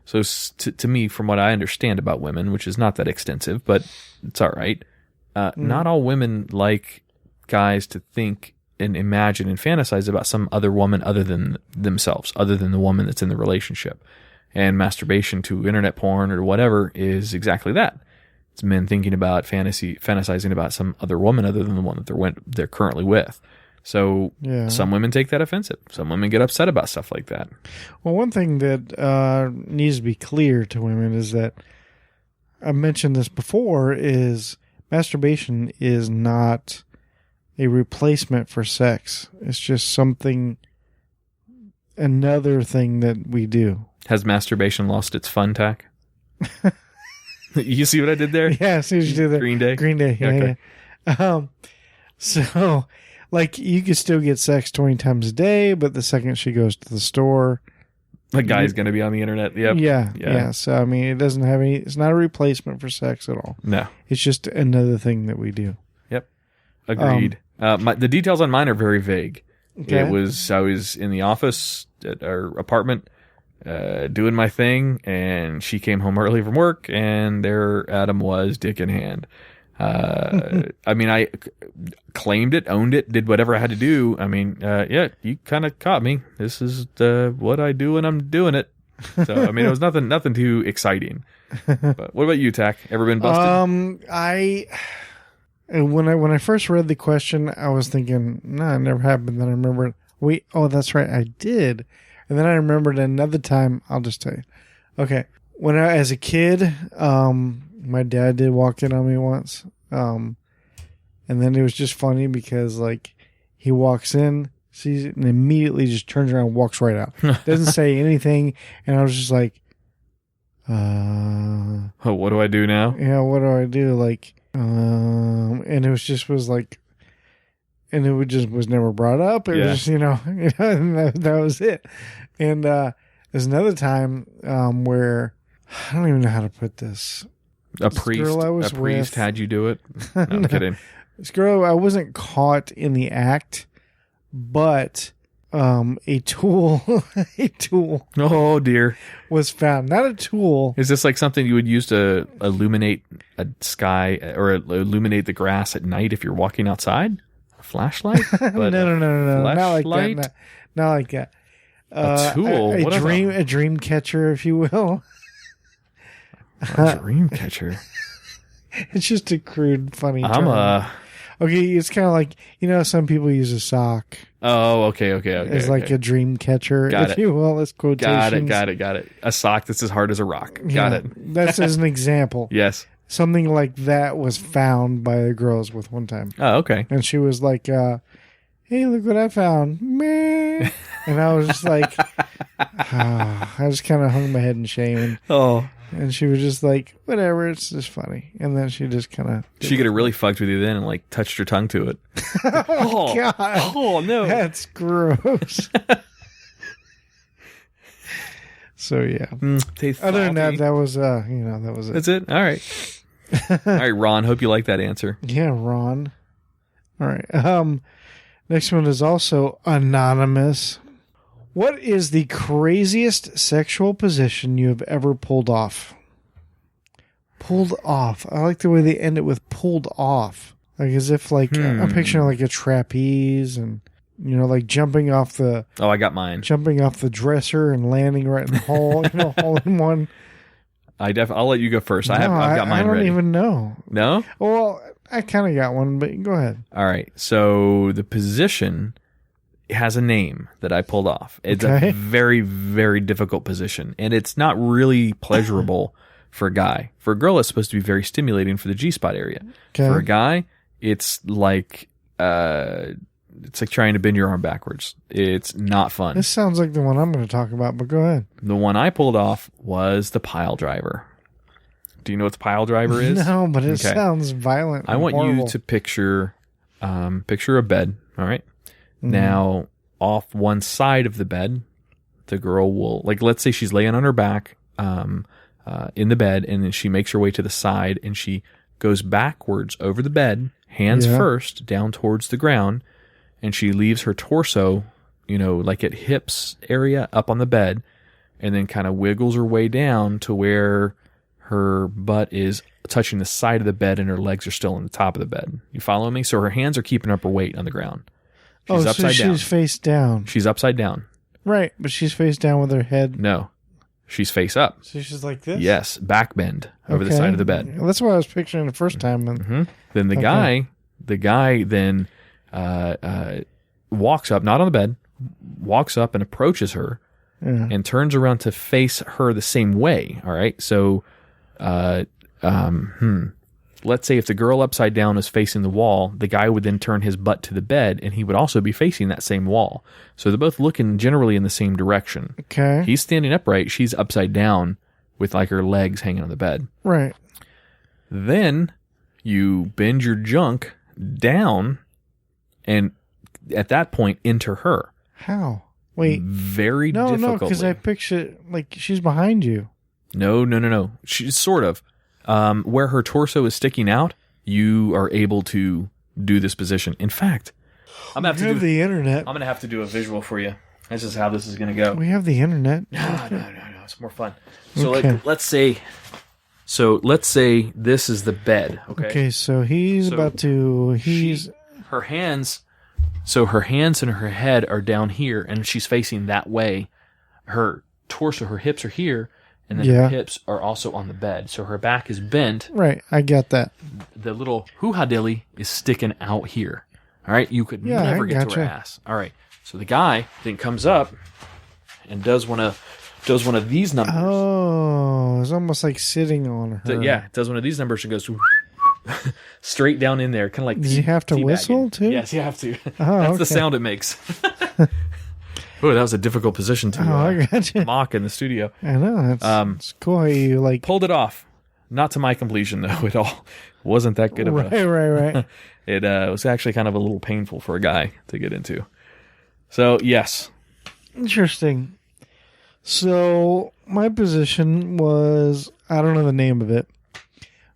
So to me, from what I understand about women, which is not that extensive, but it's all right. Not all women like guys to think and imagine and fantasize about some other woman other than themselves, other than the woman that's in the relationship. And masturbation to internet porn or whatever is exactly that. It's men thinking about fantasizing about some other woman other than the one that they're currently with. So some women take that offensive. Some women get upset about stuff like that. Well, one thing that needs to be clear to women is that I mentioned this before is masturbation is not a replacement for sex. It's just another thing that we do. Has masturbation lost its fun, Tach? You see what I did there? Yeah, I see what you did there. Green Day? Green Day, yeah. Okay. Yeah. So, like, you could still get sex 20 times a day, but the second she goes to the store... The guy's going to be on the internet. Yep. Yeah. So, I mean, it doesn't have any... It's not a replacement for sex at all. No. It's just another thing that we do. Yep. Agreed. The details on mine are very vague. Okay. I was in the office at our apartment doing my thing, and she came home early from work, and there Adam was, dick in hand. I mean, I claimed it, owned it, did whatever I had to do. I mean, you kind of caught me. This is what I do, and I'm doing it. So, I mean, it was nothing too exciting. But what about you, Tach? Ever been busted? When I first read the question, I was thinking, no, it never happened. Then I remembered, wait, oh, that's right, I did. And then I remembered another time. I'll just tell you. Okay, as a kid, my dad did walk in on me once, and then it was just funny because like he walks in, sees it, and immediately just turns around and walks right out. Doesn't say anything, and I was just like, oh, what do I do now? Yeah, what do I do? Like, and it was like, and it was never brought up. It was just, and that was it. And there's another time where I don't even know how to put this. A priest had you do it? No, I'm kidding. This girl, I wasn't caught in the act, but a tool Oh dear, was found. Not a tool. Is this like something you would use to illuminate a sky or illuminate the grass at night if you're walking outside? A flashlight? No. Not like that. Not like that. A tool? A dream catcher, if you will. A dream catcher. It's just a crude, funny term. Okay, it's kind of like, some people use a sock. Oh, okay. It's like a dream catcher, if you will. That's quotations. Got it. A sock that's as hard as a rock. Got it. That's as an example. Yes. Something like that was found by the girls with one time. Oh, okay. And she was like, hey, look what I found. Meh. And I was just like, I just kind of hung my head in shame. And she was just like, whatever, it's just funny. And then she just kind of... She could have really fucked with you then and like touched her tongue to it. Oh, God. Oh, no. That's gross. So, yeah. Other than that, that was it. That's it? All right. All right, Ron, hope you like that answer. Yeah, Ron. All right. Next one is also anonymous. What is the craziest sexual position you have ever pulled off? Pulled off. I like the way they end it with pulled off. Like as if like I'm picturing like a trapeze and like jumping off the I got mine. Jumping off the dresser and landing right in the hole, hole in one. I'll let you go first. I've got mine ready. I don't even know. No? Well, I kind of got one, but go ahead. All right. So the position has a name that I pulled off. It's a very, very difficult position, and it's not really pleasurable for a guy. For a girl, it's supposed to be very stimulating for the G-spot area. Okay. For a guy, it's like trying to bend your arm backwards. It's not fun. This sounds like the one I'm going to talk about, but go ahead. The one I pulled off was the pile driver. Do you know what the pile driver is? No, but it sounds violent. I want you to picture a bed, all right? Mm-hmm. Now, off one side of the bed, the girl will, like, let's say she's laying on her back in the bed, and then she makes her way to the side, and she goes backwards over the bed, hands first, down towards the ground, and she leaves her torso, like at hips area up on the bed, and then kind of wiggles her way down to where her butt is touching the side of the bed and her legs are still on the top of the bed. You follow me? So her hands are keeping up her weight on the ground. She's upside down. She's face down. She's upside down. Right, but she's face down with her head. No, she's face up. So she's like this? Yes, back bend over the side of the bed. Well, that's what I was picturing the first time. Then the guy then walks up, not on the bed, walks up and approaches her and turns around to face her the same way. All right, so let's say if the girl upside down is facing the wall, the guy would then turn his butt to the bed, and he would also be facing that same wall. So they're both looking generally in the same direction. Okay. He's standing upright. She's upside down with like her legs hanging on the bed. Right. Then you bend your junk down and at that point enter her. How? Wait. Very difficultly. No, because I picture like she's behind you. No. She's sort of. Where her torso is sticking out, you are able to do this position. In fact, I'm going to have to the internet. I'm going to have to do a visual for you. This is how this is going to go. We have the internet. No. It's more fun. So let's say this is the bed. Okay. So her hands and her head are down here, and she's facing that way. Her torso, her hips are here. and then her hips are also on the bed. So her back is bent. Right, I get that. The little hoo-ha dilly is sticking out here. All right, you could never get to her ass. All right, so the guy then comes up and does one of these numbers. Oh, it's almost like sitting on her. So, yeah, does one of these numbers and goes straight down in there, kind of like. Do you have to whistle too? Yes, you have to. Oh, That's the sound it makes. Oh, that was a difficult position to I gotcha. mock in the studio. I know. It's cool how you like pulled it off. Not to my completion though at all. Wasn't that good of a. Right. It was actually kind of a little painful for a guy to get into. So yes. Interesting. So my position was, I don't know the name of it.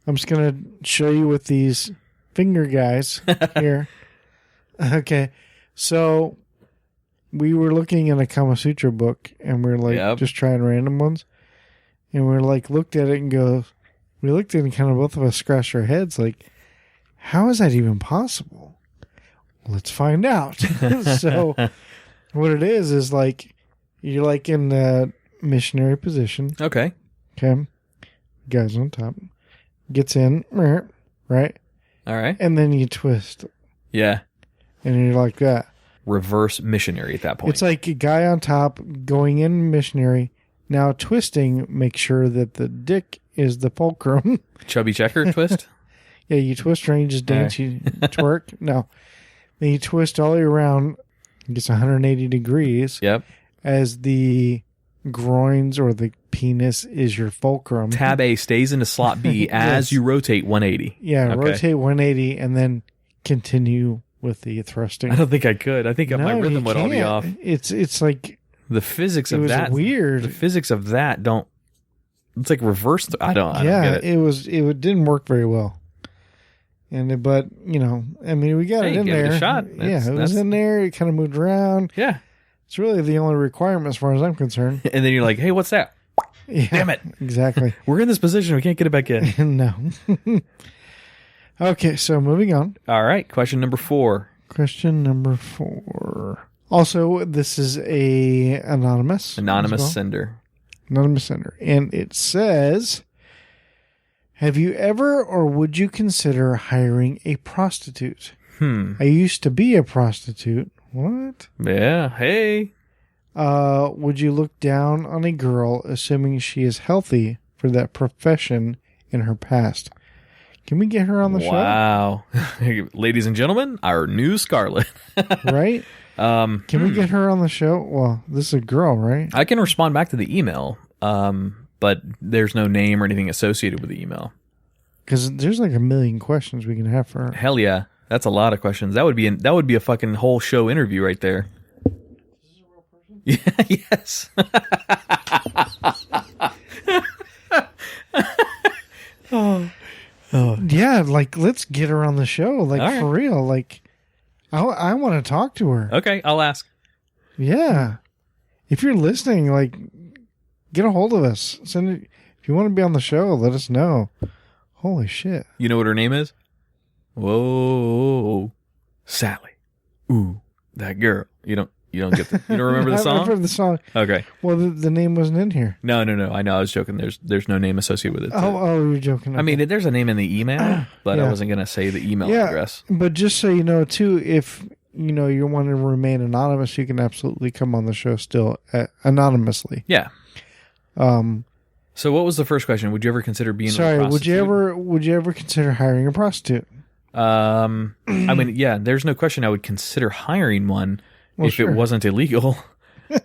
I'm just gonna show you with these finger guys here. Okay, so. We were looking in a Kama Sutra book, and we were like just trying random ones, and we looked at it and we looked at it and kind of both of us scratched our heads like, how is that even possible? Let's find out. So what it is like, you're like in the missionary position. Okay. Guys on top. Gets in, right? All right. And then you twist. Yeah. And you're like that. Reverse missionary at that point. It's like a guy on top going in missionary, now twisting, make sure that the dick is the fulcrum. Chubby checker twist? Yeah, you twist around, you just dance, you twerk. No. Then you twist all the way around, it gets 180 degrees. Yep. As the groins or the penis is your fulcrum. Tab A stays into slot B as you rotate 180. Yeah, rotate 180 and then continue with the thrusting. I don't think I could. I think my rhythm would all be off. It's like the physics of that. Weird. The physics of that don't. It's like reverse. I don't get it. It didn't work very well. But we got it in there. It a shot. It was in there. It kind of moved around. Yeah, it's really the only requirement as far as I'm concerned. And then you're like, hey, what's that? Yeah, damn it! Exactly. We're in this position. We can't get it back in. No. Okay, so moving on. All right, question number 4. Also, this is a anonymous sender. Anonymous sender. And it says, have you ever or would you consider hiring a prostitute? I used to be a prostitute. What? Yeah, hey. Would you look down on a girl assuming she is healthy for that profession in her past? Can we get her on the show? Wow. Ladies and gentlemen, our new Scarlet. Right? Can we get her on the show? Well, this is a girl, right? I can respond back to the email, but there's no name or anything associated with the email. Because there's like a million questions we can have for her. Hell yeah. That's a lot of questions. That would be a fucking whole show interview right there. Is this a real person? Yeah, yes. Yeah, let's get her on the show, for real. I want to talk to her. Okay, I'll ask. Yeah, if you're listening, get a hold of us. Send it if you want to be on the show. Let us know. Holy shit! You know what her name is? Whoa, Sally. Ooh, that girl. You don't get the. You don't remember the song? I remember the song. Okay. Well, the name wasn't in here. No. I know. I was joking. There's no name associated with it. Oh, you're joking. Okay. I mean, there's a name in the email, but I wasn't gonna say the email address. But just so you know, too, if you want to remain anonymous, you can absolutely come on the show still anonymously. Yeah. So what was the first question? Would you ever consider being a prostitute? Would you ever consider hiring a prostitute? I mean, yeah, there's no question I would consider hiring one if it wasn't illegal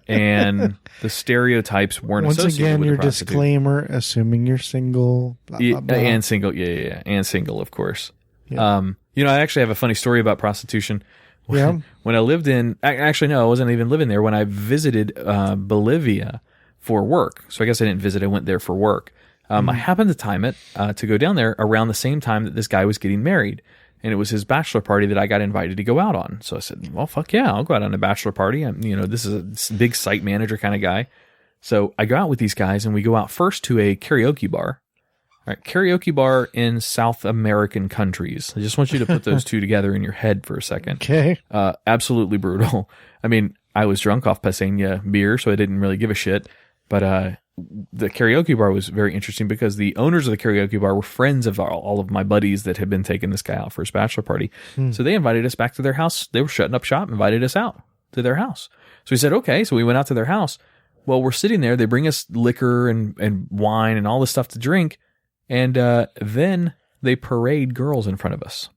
and the stereotypes weren't associated with a prostitute. Once again, your disclaimer, assuming you're single, blah, blah, blah. And single, yeah, and single, of course. Yeah. I actually have a funny story about prostitution. When I lived in, actually, no, I wasn't even living there. When I visited Bolivia for work, so I guess I didn't visit, I went there for work. I happened to time it to go down there around the same time that this guy was getting married. And it was his bachelor party that I got invited to go out on. So I said, well, fuck yeah, I'll go out on a bachelor party. This is a big site manager kind of guy. So I go out with these guys and we go out first to a karaoke bar. All right, karaoke bar in South American countries. I just want you to put those two together in your head for a second. Okay. Absolutely brutal. I mean, I was drunk off Paseña beer, so I didn't really give a shit. But the karaoke bar was very interesting because the owners of the karaoke bar were friends of all of my buddies that had been taking this guy out for his bachelor party. So they invited us back to their house. They were shutting up shop, invited us out to their house. So we said, okay. So we went out to their house. Well, we're sitting there. They bring us liquor and wine and all this stuff to drink. And then they parade girls in front of us.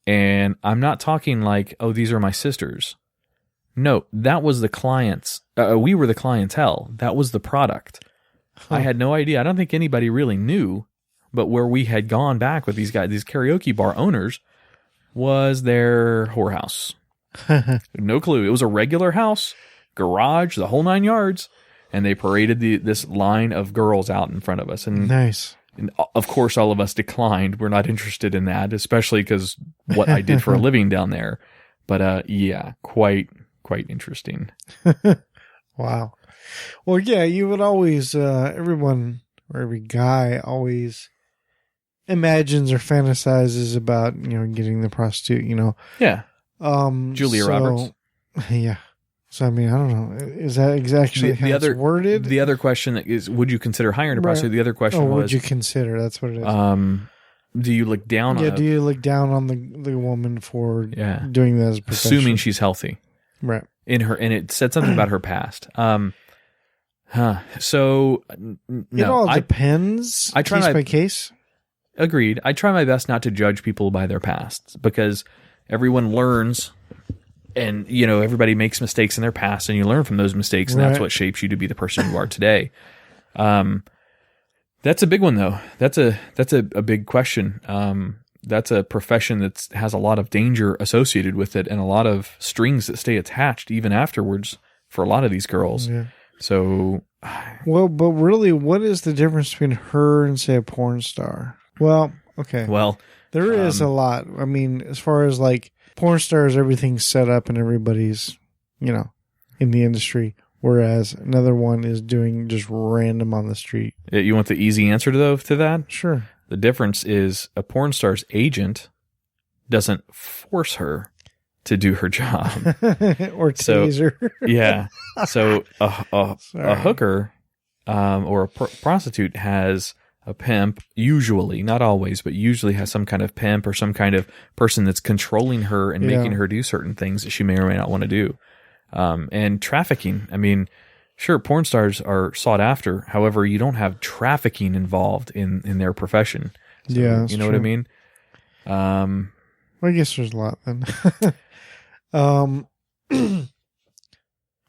And I'm not talking like, oh, these are my sisters. No, that was the clients. We were the clientele. That was the product. Huh. I had no idea. I don't think anybody really knew. But where we had gone back with these guys, these karaoke bar owners, was their whorehouse. No clue. It was a regular house, garage, the whole 9 yards. And they paraded this line of girls out in front of us. And nice. And of course, all of us declined. We're not interested in that, especially because what I did for a living down there. But yeah, quite interesting. Wow. Well, yeah, you would always, everyone or every guy always imagines or fantasizes about, getting the prostitute, Yeah. Julia Roberts. Yeah. So, I mean, I don't know. Is that exactly how it's worded? The other question is, would you consider hiring a prostitute? The other question was... would you consider? That's what it is. Do you look down on... Yeah, do you look down on the woman for doing that as a profession? Assuming she's healthy. Right. And it said something about her past. So, no. It all depends, I try case by case. Agreed. I try my best not to judge people by their past because everyone learns... And, everybody makes mistakes in their past and you learn from those mistakes and that's what shapes you to be the person you are today. That's a big one though. That's a big question. That's a profession that has a lot of danger associated with it and a lot of strings that stay attached even afterwards for a lot of these girls. Yeah. So. Well, but really, what is the difference between her and say a porn star? Well, okay. Well, there is a lot. I mean, as far as like, porn stars, everything's set up and everybody's, in the industry. Whereas another one is doing just random on the street. You want the easy answer to that? Sure. The difference is a porn star's agent doesn't force her to do her job. Or tase her. Yeah. So a hooker or a prostitute has a pimp, usually, not always, but usually has some kind of pimp or some kind of person that's controlling her and making her do certain things that she may or may not want to do. And trafficking, I mean, sure, porn stars are sought after. However, you don't have trafficking involved in their profession. So, yeah, you know what I mean? Well, I guess there's a lot then.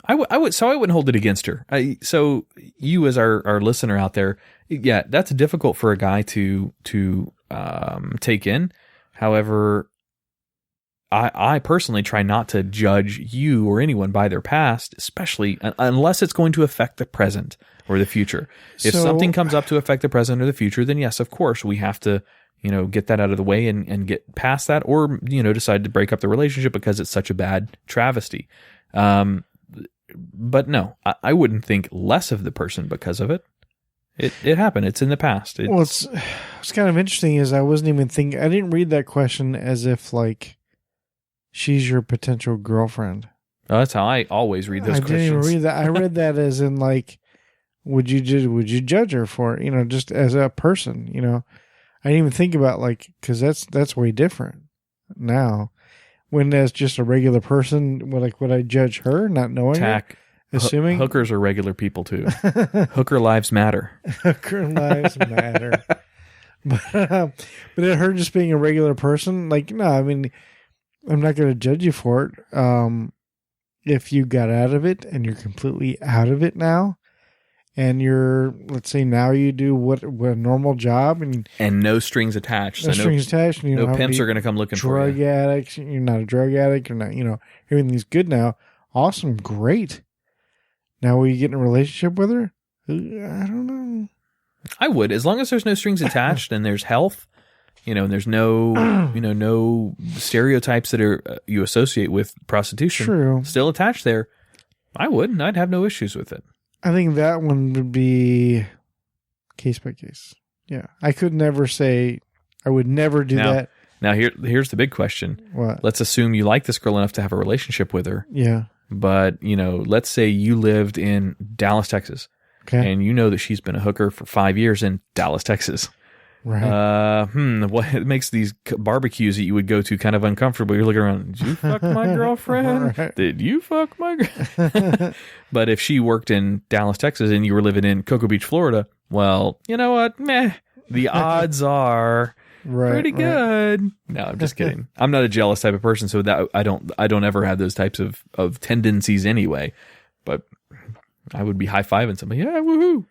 I wouldn't hold it against her. So you as our listener out there, yeah, that's difficult for a guy to take in. However, I personally try not to judge you or anyone by their past, especially unless it's going to affect the present or the future. If something comes up to affect the present or the future, then yes, of course, we have to, get that out of the way and get past that or, decide to break up the relationship because it's such a bad travesty. But no, I wouldn't think less of the person because of it. It happened. It's in the past. What's kind of interesting is I wasn't even thinking. I didn't read that question as if like she's your potential girlfriend. Oh, that's how I always read those questions. I didn't even read that. I read that as in like, would you judge her for it? Just as a person. I didn't even think about like because that's way different now. When as just a regular person, would I judge her not knowing Tach, her? Assuming hookers are regular people too. Hooker lives matter. Hooker lives matter. But her just being a regular person, like no, I mean, I'm not going to judge you for it. If you got out of it and you're completely out of it now, and let's say now you do what a normal job and no strings attached. No strings attached. And no pimps are going to come looking for you. Drug addicts. You're not a drug addict. You're not, everything's good now. Awesome. Great. Now will you get in a relationship with her? I don't know. I would, as long as there's no strings attached and there's health, and there's no, no stereotypes that are you associate with prostitution. True. Still attached there. I would, and I'd have no issues with it. I think that one would be case by case. Yeah. I could never say, I would never do that. Now here's the big question. What? Let's assume you like this girl enough to have a relationship with her. Yeah. But, let's say you lived in Dallas, Texas, Okay. And you know that she's been a hooker for 5 years in Dallas, Texas. Right. What makes these barbecues that you would go to kind of uncomfortable? You're looking around, did you fuck my girlfriend? Right. Did you fuck my girlfriend? But if she worked in Dallas, Texas, and you were living in Cocoa Beach, Florida, well, you know what? Meh. The odds are pretty good. No, I'm just kidding. I'm not a jealous type of person, so that I don't ever have those types of tendencies anyway. But I would be high-fiving somebody. Yeah, woohoo.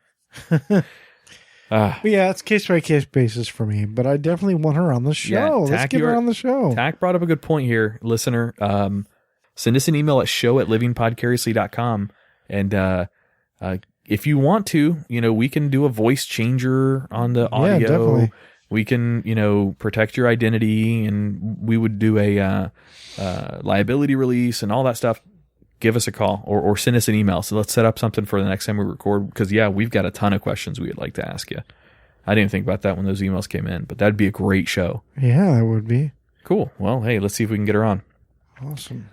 Yeah, it's case-by-case basis for me, but I definitely want her on the show. Let's get her on the show. Tach brought up a good point here, listener. Send us an email at show@livingpodcariously.com. And if you want to, we can do a voice changer on the audio. Yeah, definitely. We can, protect your identity, and we would do a liability release and all that stuff. Give us a call or send us an email. So let's set up something for the next time we record, because, we've got a ton of questions we would like to ask you. I didn't think about that when those emails came in, but that'd be a great show. Yeah, that would be. Cool. Well, hey, let's see if we can get her on. Awesome.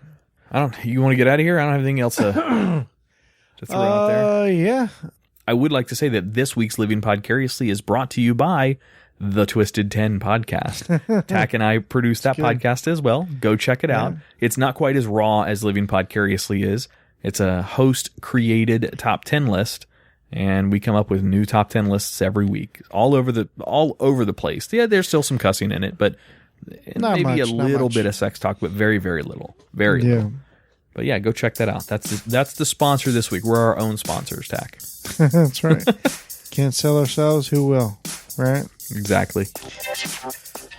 You want to get out of here? I don't have anything else to throw out there. Yeah. I would like to say that this week's Living Podcariously is brought to you by the Twisted 10 podcast. Tach and I produce that podcast as well. Go check it out. It's not quite as raw as Living Podcariously is. It's a host-created top 10 list, and we come up with new top 10 lists every week, all over the place. Yeah, there's still some cussing in it, but maybe a little bit of sex talk, but very, very little. Very little. But yeah, go check that out. That's the sponsor this week. We're our own sponsors, Tach. That's right. Can't sell ourselves, who will? Right? Exactly.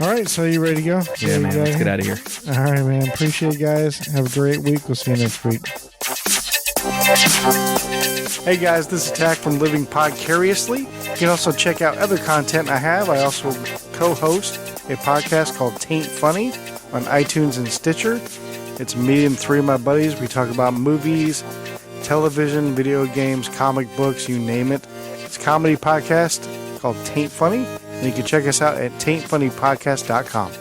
All right, so you ready to go? Yeah, man, let's get out of here. All right, man. Appreciate it, guys. Have a great week. We'll see you next week. Hey, guys, this is Tach from Living Podcariously. You can also check out other content I have. I also co-host a podcast called Taint Funny on iTunes and Stitcher. It's me and three of my buddies. We talk about movies, television, video games, comic books, you name it. It's a comedy podcast called Taint Funny, and you can check us out at taintfunnypodcast.com.